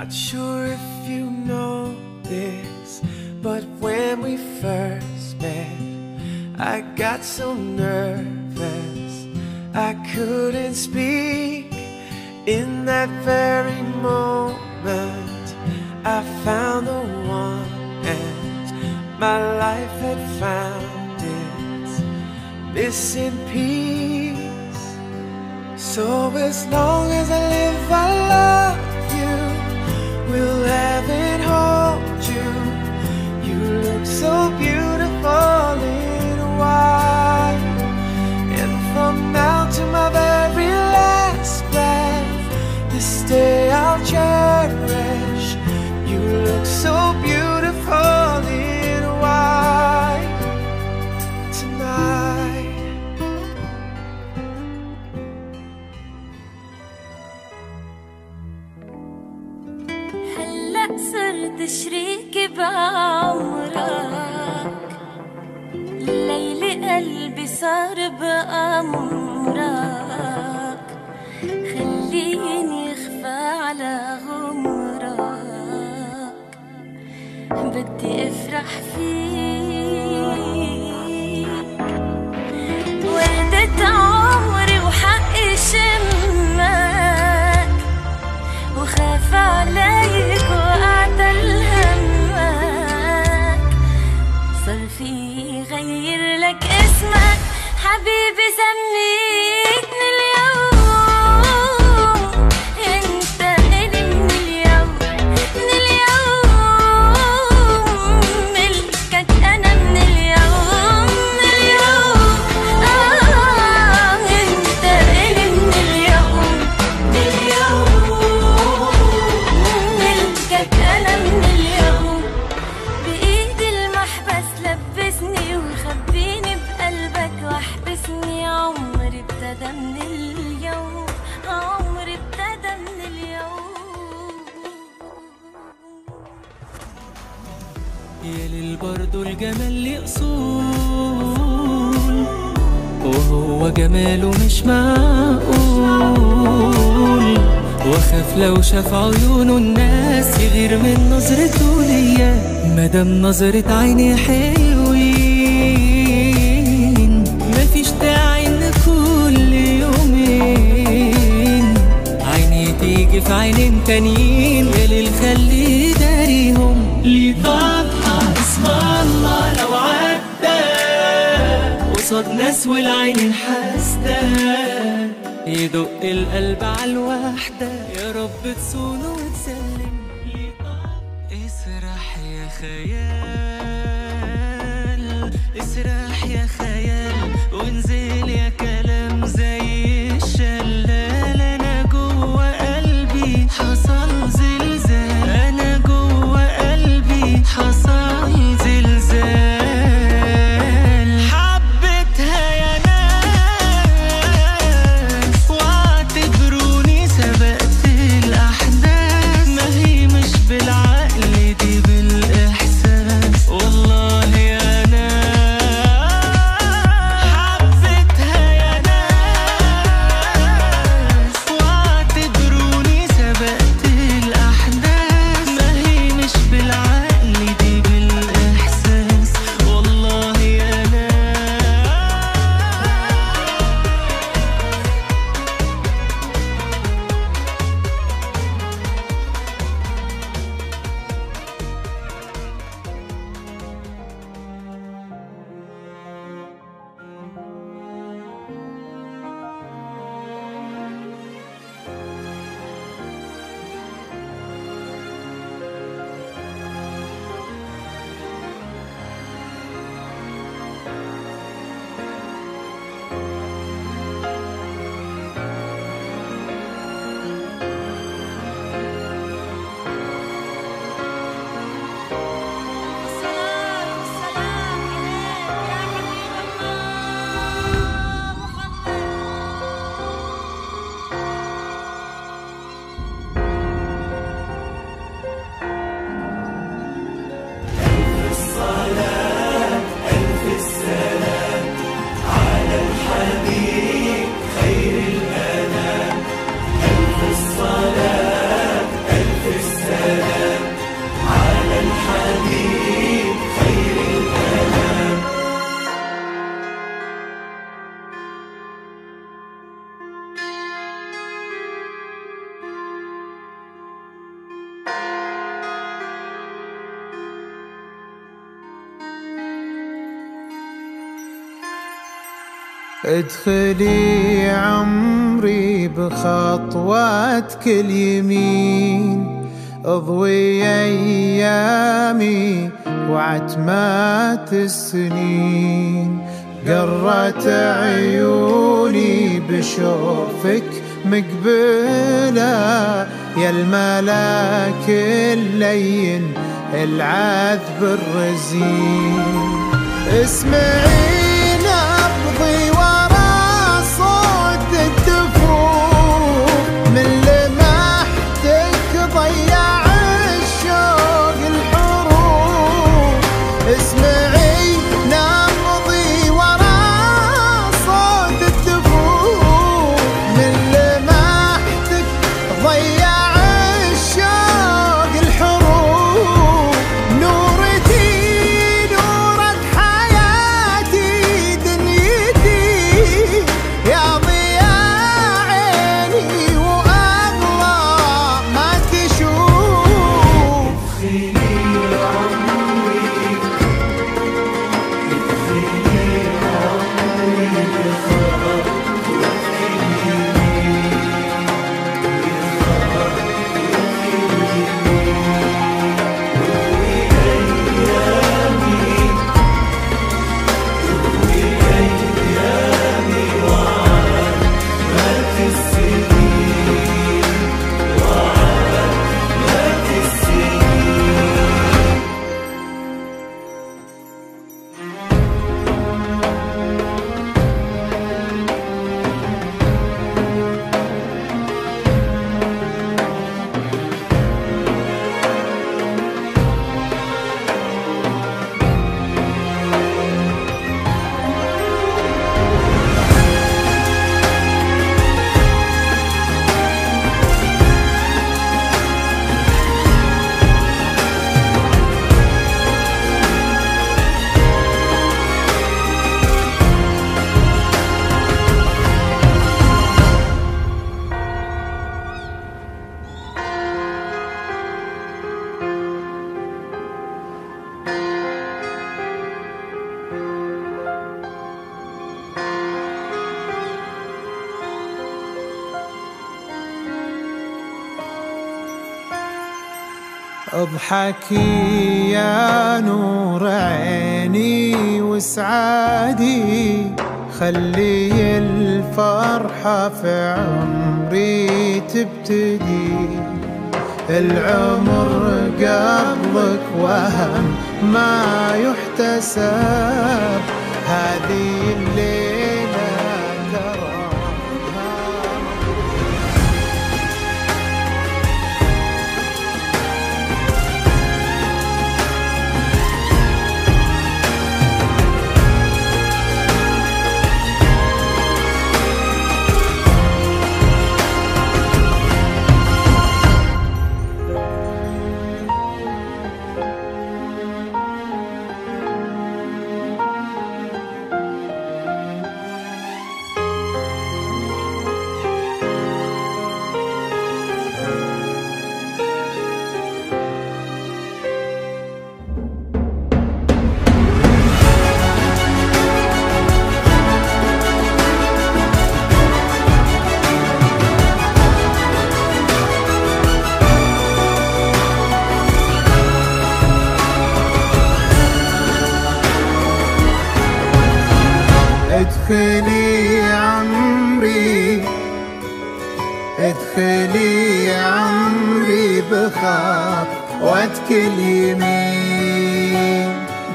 Not sure if you know this, but when we first met, I got so nervous I couldn't speak. In that very moment I found the one, and my life had found its missing piece. So as long as I live I love you, will have and hold you. You look so beautiful in white, and from now to my very last breath, this day I'll cherish. You look so beautiful in white tonight. هلأ صرت شريكي بعمرك، ليلي قلبي صار بأمرك، خليني اخفى على غمرك، بدي افرح فيك. وردة عمري وحقي شمك، وخاف عليك وأعتل همك، صار في غير لك اسمك حبيبي، سميتني اليوم انت إلي من اليوم، من اليوم ملكك أنا من اليوم، من اليوم انت إلي من اليوم، من اليوم ملكك أنا من اليوم. بإيدي المحبس لبسني وخبيني بقلبك واحبسني، عمري ابتدى من اليوم، عمري ابتدى من اليوم. يا ليل برضو الجمال ليه أصول، وهو جماله مش معقول، واخاف لو شاف عيونه الناس يغير من نظرته ليا، مادام نظرة عيني حلوين مفيش داعي ان كل يومين عيني تيجي في عينين تانيين. يا ليل خلي داريهم ليه طبعا اسم الله لو عدى قصاد ناس والعين حاسدة، يدق القلب عالوحدة، يا رب تصونه وتسلم. اسرح يا خيال، اسرح يا خيال، وانزل يا كلام زي الشلال. انا جوه قلبي حصل زلزال، انا جوه قلبي حصل زلزال. حبيتها يا ناس واعتبروني سبقت الأحداث، ما هي مش بالعقل دي بالإحساس، والله يا ناس حبيتها يا ناس واعتبروني سبقت الأحداث، ما هي مش بالعقل دي بالإحساس، والله ادخلي عمري بخطواتك اليمين، اضوي ايامي وعتمات السنين، قرت عيوني بشوفك مقبلة، يا الملاك اللين العذب الرزين. اسمعي نبضي ورا صوت الدفوف، من لمحتك ضيع الشوق الحروف. اسمعي نبضي ورا صوت الدفوف، من لمحتك ضيع الشوق الحروف. نورتي نورة حياتي دنيتي، يا ضياء عيني وأغلى ما تشوف. اضحكي يا نور عيني وسعادي، خلي الفرحة في عمري تبتدي. العمر قبلك وهم ما يحتسب، هذه الليلة تراها. ادخلي عمري ادخلي عمري بخطوتك اليمين،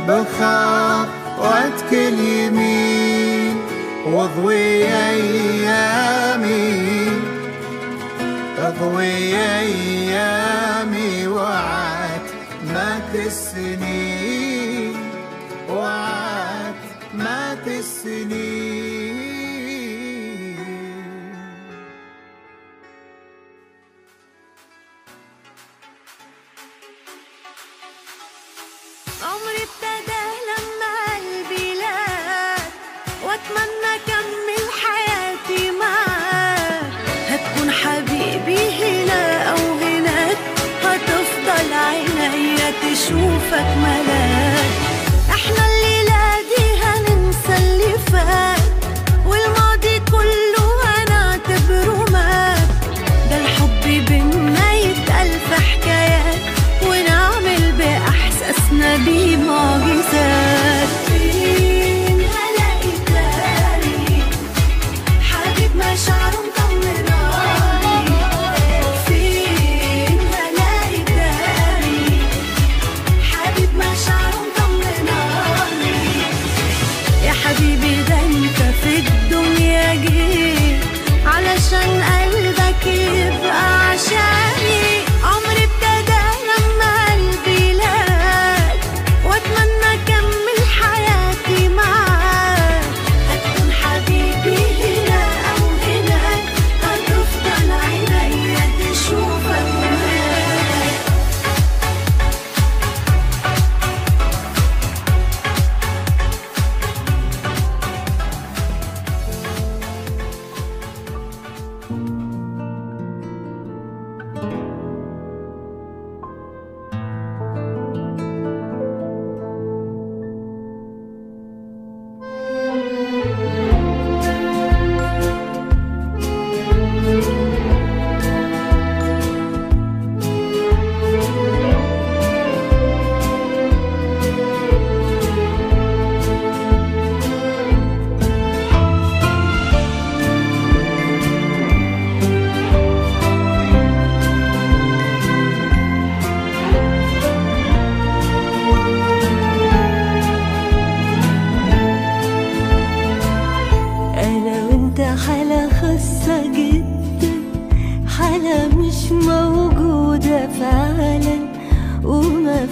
بخطوتك اليمين، واضوي ايامي، اضوي ايامي وعتمات السنين، وعتمات السنين. عمري ابتدى لما قلبي لاك، واتمنى اكمل حياتي معاك. هتكون حبيبي هنا او هناك، هتفضل عينيا تشوفك ملاك. احنا الليلة دي هننسى اللي فات،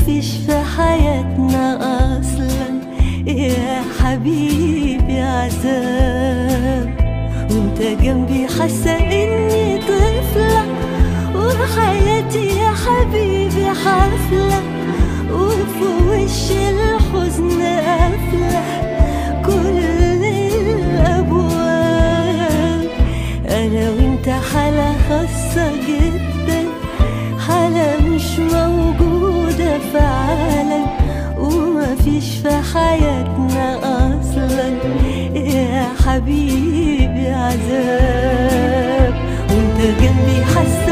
فيش في حياتنا أصلا يا حبيبي عذاب، وانت جنبي حاسة اني طفلة، وحياتي يا حبيبي حفلة، وفي وش الحزن قافلة كل الأبواب. أنا وانت حالة خاصة جدا، حالة مش موجودة في عالم، ومفيش في حياتنا أصلا يا حبيبي عذاب، وانت جنبي حاسة